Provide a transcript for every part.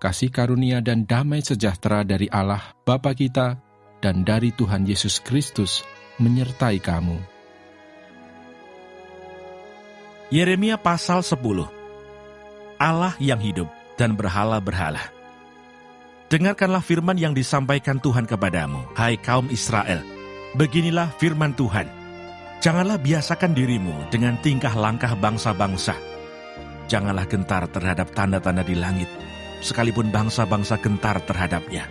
kasih karunia dan damai sejahtera dari Allah Bapa kita dan dari Tuhan Yesus Kristus menyertai kamu. Yeremia pasal 10. Allah yang hidup dan berhala-berhala. Dengarkanlah firman yang disampaikan Tuhan kepadamu, hai kaum Israel. Beginilah firman Tuhan. Janganlah biasakan dirimu dengan tingkah langkah bangsa-bangsa. Janganlah gentar terhadap tanda-tanda di langit, sekalipun bangsa-bangsa gentar terhadapnya.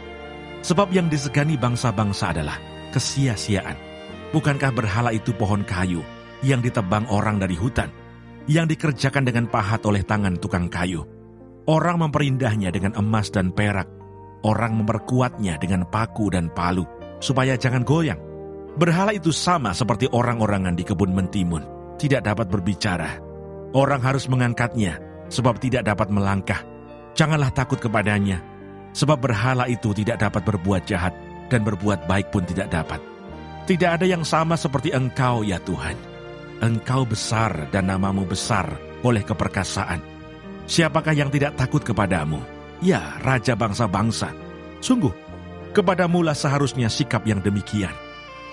Sebab yang disegani bangsa-bangsa adalah kesia-siaan. Bukankah berhala itu pohon kayu yang ditebang orang dari hutan, yang dikerjakan dengan pahat oleh tangan tukang kayu? Orang memperindahnya dengan emas dan perak, orang memperkuatnya dengan paku dan palu, supaya jangan goyang. Berhala itu sama seperti orang-orangan di kebun mentimun, tidak dapat berbicara. Orang harus mengangkatnya, sebab tidak dapat melangkah. Janganlah takut kepadanya, sebab berhala itu tidak dapat berbuat jahat, dan berbuat baik pun tidak dapat. Tidak ada yang sama seperti Engkau, ya Tuhan. Engkau besar dan namamu besar oleh keperkasaan. Siapakah yang tidak takut kepadamu? Ya, Raja bangsa-bangsa. Sungguh, kepadamulah seharusnya sikap yang demikian.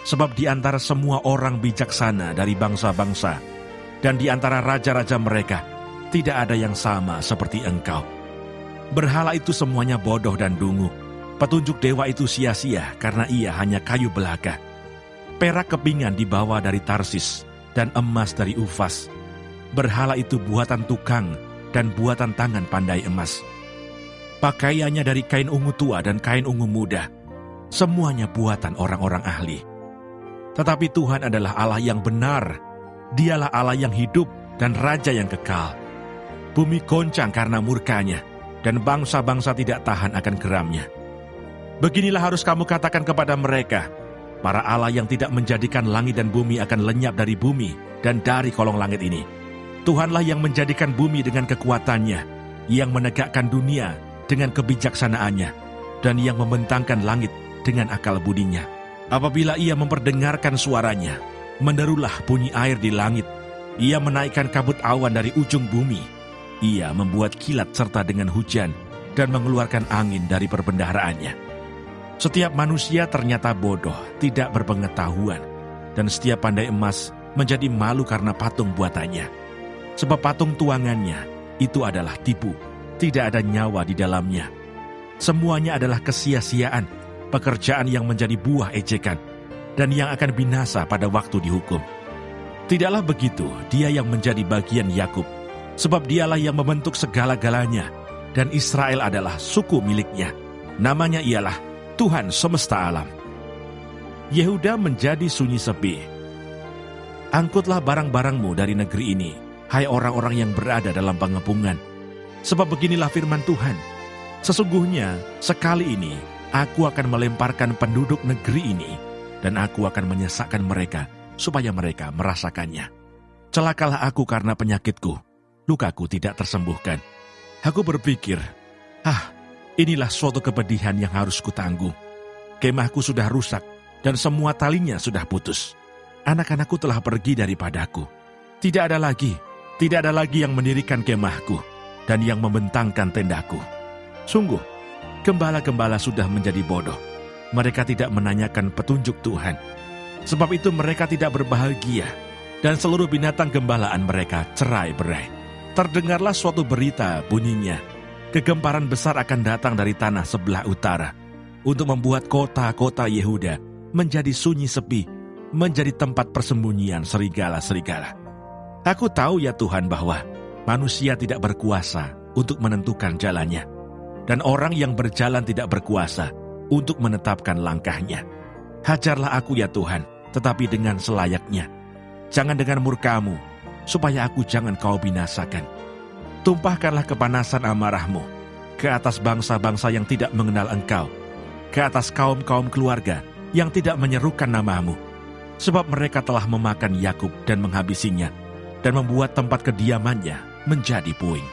Sebab di antara semua orang bijaksana dari bangsa-bangsa, dan di antara raja-raja mereka, tidak ada yang sama seperti Engkau. Berhala itu semuanya bodoh dan dungu. Petunjuk dewa itu sia-sia karena ia hanya kayu belaka. Perak kepingan dibawa dari Tarsis, dan emas dari Ufas. Berhala itu buatan tukang dan buatan tangan pandai emas. Pakaiannya dari kain ungu tua dan kain ungu muda. Semuanya buatan orang-orang ahli. Tetapi Tuhan adalah Allah yang benar. Dialah Allah yang hidup dan Raja yang kekal. Bumi goncang karena murkanya, dan bangsa-bangsa tidak tahan akan geramnya. Beginilah harus kamu katakan kepada mereka, para Allah yang tidak menjadikan langit dan bumi akan lenyap dari bumi dan dari kolong langit ini. Tuhanlah yang menjadikan bumi dengan kekuatannya, yang menegakkan dunia dengan kebijaksanaannya, dan yang membentangkan langit dengan akal budinya. Apabila ia memperdengarkan suaranya, menderulah bunyi air di langit. Ia menaikkan kabut awan dari ujung bumi. Ia membuat kilat serta dengan hujan, dan mengeluarkan angin dari perbendaharaannya. Setiap manusia ternyata bodoh, tidak berpengetahuan, dan setiap pandai emas menjadi malu karena patung buatannya. Sebab patung tuangannya itu adalah tipu, tidak ada nyawa di dalamnya. Semuanya adalah kesia-siaan, pekerjaan yang menjadi buah ejekan, dan yang akan binasa pada waktu dihukum. Tidaklah begitu dia yang menjadi bagian Yakub, sebab dialah yang membentuk segala-galanya, dan Israel adalah suku miliknya. Namanya ialah Tuhan semesta alam. Yehuda menjadi sunyi sepi. Angkutlah barang-barangmu dari negeri ini, hai orang-orang yang berada dalam pengepungan. Sebab beginilah firman Tuhan, sesungguhnya sekali ini aku akan melemparkan penduduk negeri ini, dan aku akan menyesakkan mereka, supaya mereka merasakannya. Celakalah aku karena penyakitku, lukaku tidak tersembuhkan. Aku berpikir, inilah suatu kepedihan yang harus kutanggung. Kemahku sudah rusak, dan semua talinya sudah putus. Anak-anakku telah pergi daripadaku. Tidak ada lagi yang mendirikan kemahku, dan yang membentangkan tendaku. Sungguh, gembala-gembala sudah menjadi bodoh. Mereka tidak menanyakan petunjuk Tuhan. Sebab itu mereka tidak berbahagia, dan seluruh binatang gembalaan mereka cerai-berai. Terdengarlah suatu berita bunyinya, kegemparan besar akan datang dari tanah sebelah utara, untuk membuat kota-kota Yehuda menjadi sunyi sepi, menjadi tempat persembunyian serigala-serigala. Aku tahu ya Tuhan bahwa manusia tidak berkuasa untuk menentukan jalannya, dan orang yang berjalan tidak berkuasa untuk menetapkan langkahnya. Hajarlah aku ya Tuhan, tetapi dengan selayaknya. Jangan dengan murkamu, supaya aku jangan kau binasakan. Tumpahkanlah kepanasan amarahmu ke atas bangsa-bangsa yang tidak mengenal Engkau, ke atas kaum-kaum keluarga yang tidak menyerukan namamu. Sebab mereka telah memakan Yakub dan menghabisinya, dan membuat tempat kediamannya menjadi puing.